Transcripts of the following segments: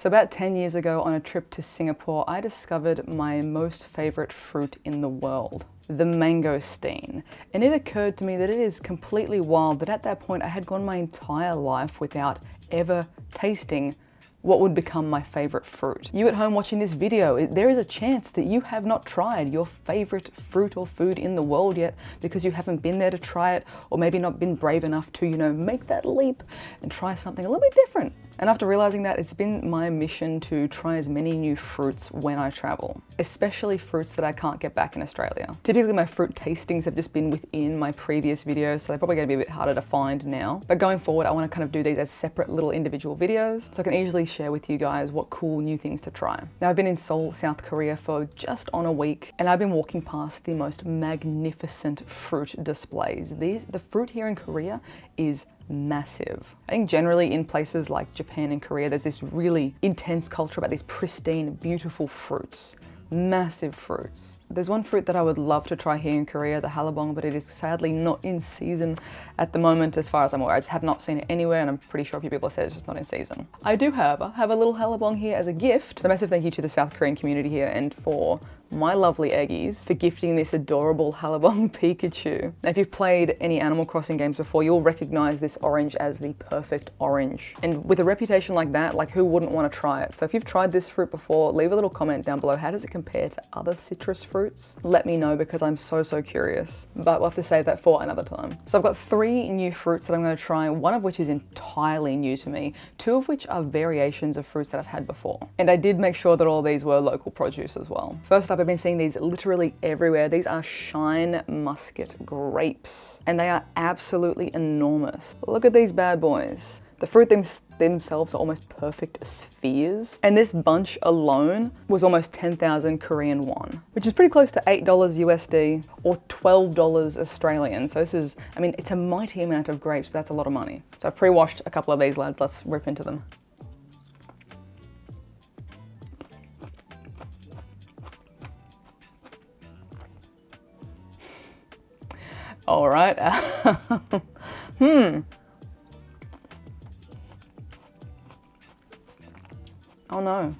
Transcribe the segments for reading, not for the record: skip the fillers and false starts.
So about 10 years ago on a trip to Singapore, I discovered my most favorite fruit in the world, the mangosteen. And it occurred to me that it is completely wild that at that point I had gone my entire life without ever tasting what would become my favorite fruit. You at home watching this video, there is a chance that you have not tried your favorite fruit or food in the world yet because you haven't been there to try it, or maybe not been brave enough to, make that leap and try something a little bit different. And after realizing that, it's been my mission to try as many new fruits when I travel, especially fruits that I can't get back in Australia. Typically my fruit tastings have just been within my previous videos, so they're probably gonna be a bit harder to find now. But going forward, I wanna kind of do these as separate little individual videos, so I can easily share with you guys what cool new things to try. Now, I've been in Seoul, South Korea for just on a week, and I've been walking past the most magnificent fruit displays. The fruit here in Korea is massive. I think generally in places like Japan and Korea, there's this really intense culture about these pristine, beautiful fruits. Massive fruits. There's one fruit that I would love to try here in Korea, the hallabong, but it is sadly not in season at the moment as far as I'm aware. I just have not seen it anywhere, and I'm pretty sure a few people have said it's just not in season. I do, however, have a little hallabong here as a gift. A massive thank you to the South Korean community here and for my lovely eggies for gifting this adorable hallabong Pikachu. Now, if you've played any Animal Crossing games before, you'll recognize this orange as the perfect orange. And with a reputation like that, who wouldn't want to try it? So if you've tried this fruit before, leave a little comment down below. How does it compare to other citrus fruits? Let me know because I'm so curious. But we'll have to save that for another time. So I've got 3 new fruits that I'm going to try, one of which is entirely new to me, 2 of which are variations of fruits that I've had before. And I did make sure that all these were local produce as well. First up, I've been seeing these literally everywhere. These are shine muscat grapes, and they are absolutely enormous. Look at these bad boys. The fruit themselves are almost perfect spheres, and this bunch alone was almost 10,000 Korean won, which is pretty close to $8 USD or $12 Australian. So this is, it's a mighty amount of grapes, but that's a lot of money. So I've pre-washed a couple of these, lads. Let's rip into them. All right. Oh no.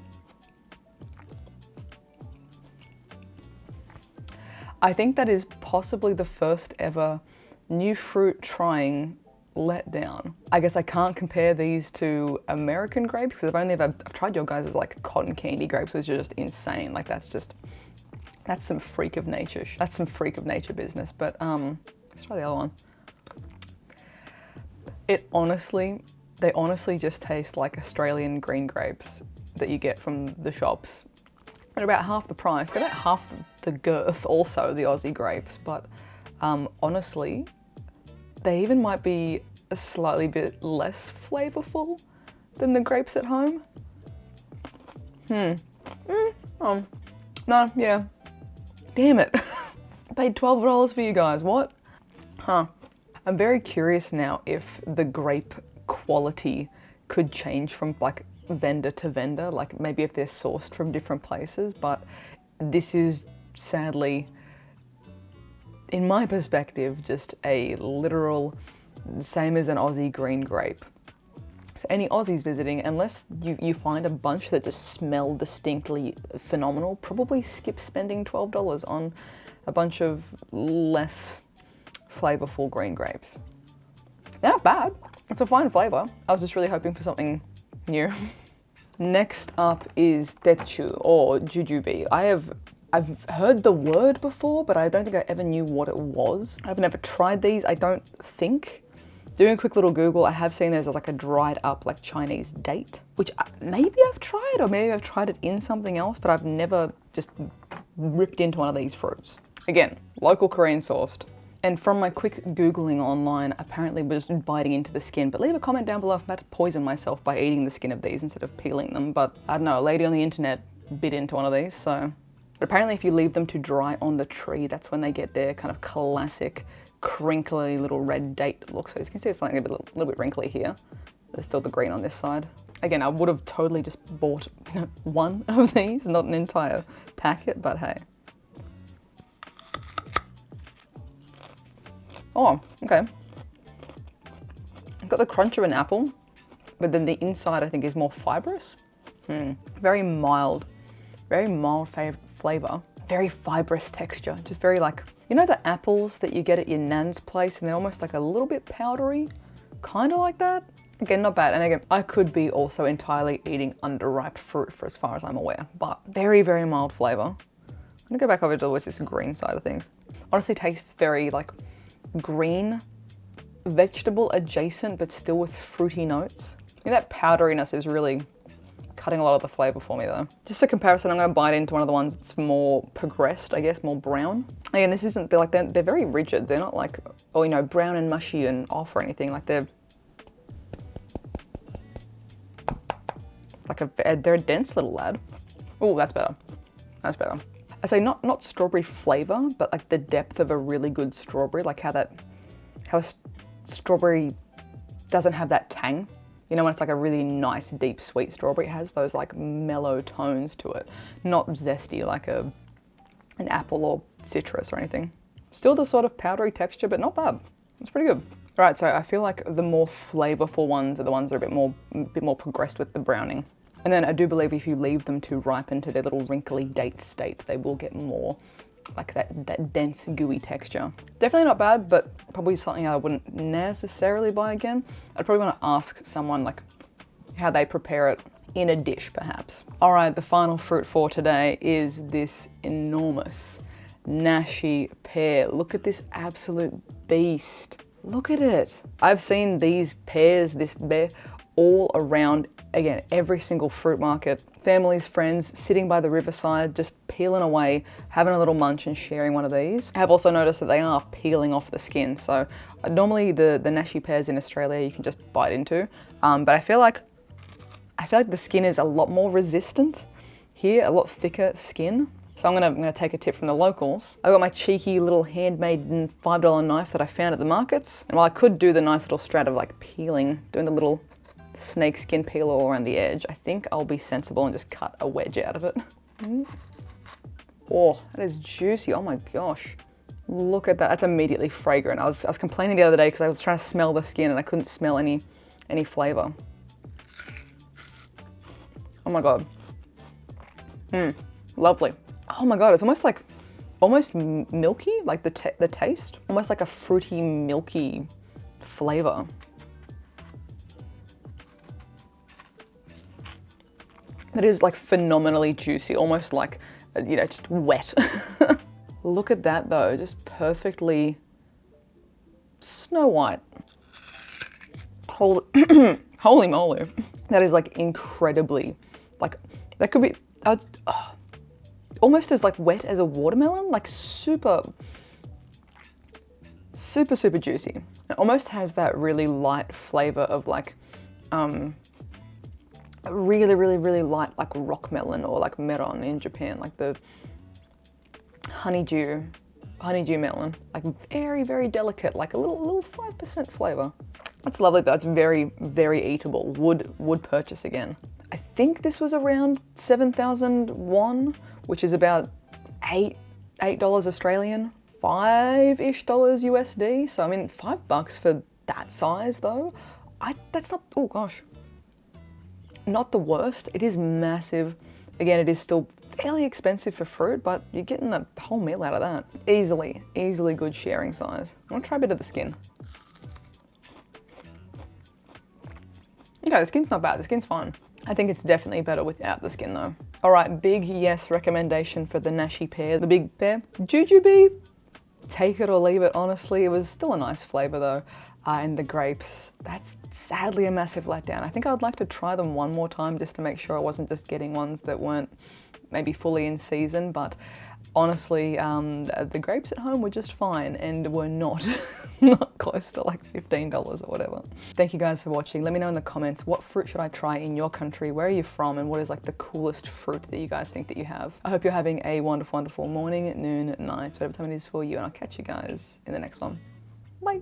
I think that is possibly the first ever new fruit trying letdown. I guess I can't compare these to American grapes because I've tried your guys' cotton candy grapes, which are just insane. That's some freak of nature. That's some freak of nature business. But let's try the other one. They honestly just taste like Australian green grapes that you get from the shops. They're about half the price. They're about half the girth also, the Aussie grapes. But honestly, they even might be a slightly bit less flavorful than the grapes at home. No, yeah. Damn it. I paid $12 for you guys, what? Huh. I'm very curious now if the grape quality could change from vendor to vendor, maybe if they're sourced from different places, but this is sadly, in my perspective, just a literal same as an Aussie green grape. So any Aussies visiting, unless you find a bunch that just smell distinctly phenomenal, probably skip spending $12 on a bunch of less flavorful green grapes. They're not bad. It's a fine flavor. I was just really hoping for something new. Next up is Dji or Jujube. I've heard the word before, but I don't think I ever knew what it was. I've never tried these, I don't think. Doing a quick little Google, I have seen there's a dried up Chinese date, which maybe I've tried, or maybe I've tried it in something else, but I've never just ripped into one of these fruits. Again, local Korean sourced. And from my quick Googling online, apparently we're just biting into the skin, but leave a comment down below if I'm about to poison myself by eating the skin of these instead of peeling them. But I don't know, a lady on the internet bit into one of these, so. But apparently if you leave them to dry on the tree, that's when they get their kind of classic crinkly little red date look. So as you can see, it's a little bit wrinkly here. There's still the green on this side. Again, I would have totally just bought one of these, not an entire packet, but hey. Oh, okay. I've got the crunch of an apple, but then the inside I think is more fibrous. Very mild flavor. Very fibrous texture, just very like, you know the apples that you get at your nan's place and they're almost like a little bit powdery? Kind of like that. Again, not bad. And again, I could be also entirely eating underripe fruit for as far as I'm aware, but very, very mild flavor. I'm gonna go back over to this green side of things. Honestly tastes very like green, vegetable adjacent, but still with fruity notes. I think that powderiness is really cutting a lot of the flavor for me though. Just for comparison, I'm gonna bite into one of the ones that's more progressed, I guess, more brown. Again, this isn't, they're very rigid. They're not like, oh, you know, brown and mushy and off or anything. Like they're a dense little lad. Oh, that's better. That's better. I say not strawberry flavor, but like the depth of a really good strawberry, like how a strawberry doesn't have that tang. You know, when it's like a really nice, deep, sweet strawberry, it has those like mellow tones to it. Not zesty like an apple or citrus or anything. Still the sort of powdery texture, but not bad. It's pretty good. All right, so I feel like the more flavorful ones are the ones that are a bit more progressed with the browning. And then I do believe if you leave them to ripen to their little wrinkly date state, they will get more like that dense, gooey texture. Definitely not bad, but probably something I wouldn't necessarily buy again. I'd probably want to ask someone like how they prepare it in a dish perhaps. All right, the final fruit for today is this enormous Nashi pear. Look at this absolute beast. Look at it. I've seen these pears, this pear, all around, again, every single fruit market. Families, friends, sitting by the riverside, just peeling away, having a little munch and sharing one of these. I have also noticed that they are peeling off the skin. So normally the Nashi pears in Australia you can just bite into, but I feel like the skin is a lot more resistant here, a lot thicker skin. So I'm gonna take a tip from the locals. I got my cheeky little handmade $5 knife that I found at the markets. And while I could do the nice little strat of like peeling, doing the little snake skin peel all around the edge, I think I'll be sensible and just cut a wedge out of it. Oh, that is juicy. Oh my gosh. Look at that. That's immediately fragrant. I was complaining the other day because I was trying to smell the skin and I couldn't smell any flavor. Oh my God. Lovely. Oh my God, it's almost milky, like the taste. Almost like a fruity, milky flavor. It is like phenomenally juicy, almost like, you know, just wet. Look at that though, just perfectly Snow White. Holy moly. That is like incredibly, like, that could be, almost as like wet as a watermelon, like super juicy. It almost has that really light flavor of like, really light like rock melon or like melon in Japan, like the honeydew melon, like very delicate, like a little 5% flavor. That's lovely. That's very eatable. Would purchase again. I think this was around 7,000 won, which is about $8 Australian, $5-ish USD. So I mean, $5 for that size though. That's not, oh gosh, not the worst. It is massive. Again, it is still fairly expensive for fruit, but you're getting a whole meal out of that. Easily good sharing size. I'm gonna try a bit of the skin. Okay, the skin's not bad, the skin's fine. I think it's definitely better without the skin though. All right, big yes recommendation for the Nashi pear, the big pear. Jujube, take it or leave it, honestly. It was still a nice flavor though. And the grapes, that's sadly a massive letdown. I think I'd like to try them one more time just to make sure I wasn't just getting ones that weren't maybe fully in season, but honestly, the grapes at home were just fine and were not close to like $15 or whatever. Thank you guys for watching. Let me know in the comments, what fruit should I try in your country? Where are you from? And what is like the coolest fruit that you guys think that you have? I hope you're having a wonderful morning, noon, night, whatever time it is for you, and I'll catch you guys in the next one. Bye.